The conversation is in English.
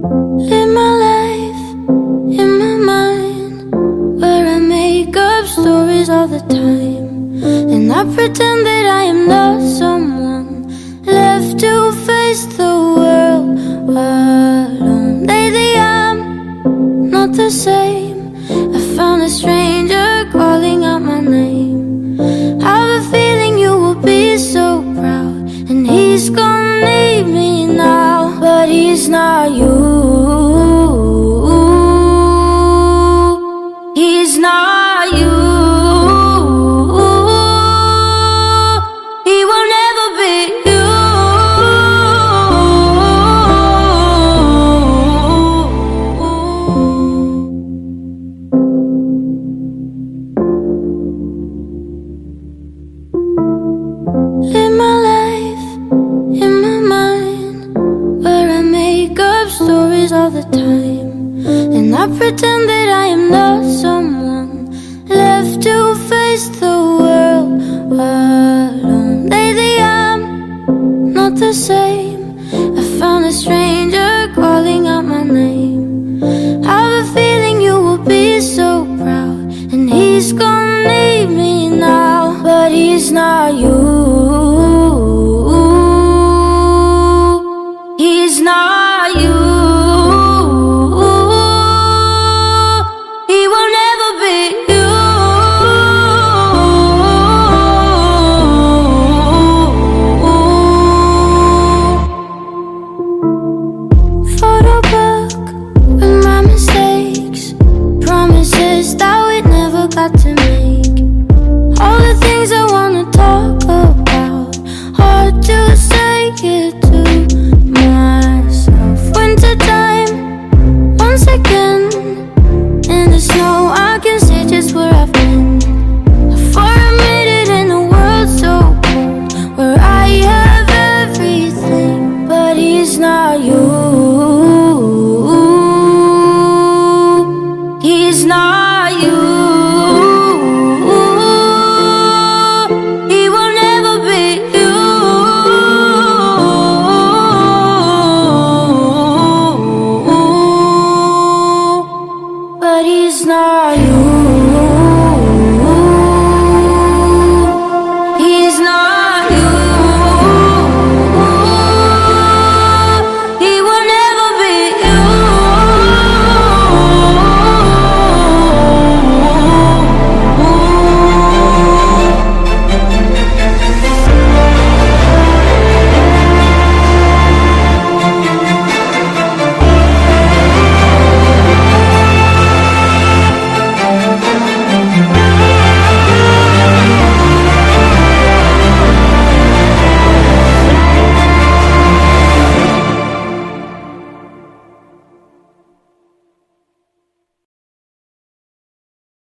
Live my life in my mind, where I make up stories all the time, and I pretend that I am not someone left to face the world alone. Lately I'm not the same. I found a stranger calling out my name. I have a feeling you will be so proud, and he's gonna need me now, but he's not you. He's not you. He will never be you. Live my life in my mind, where I make up stories all the time, and I pretend that I am not someone left to face the world alone. Lately I'm not the same. I found a strange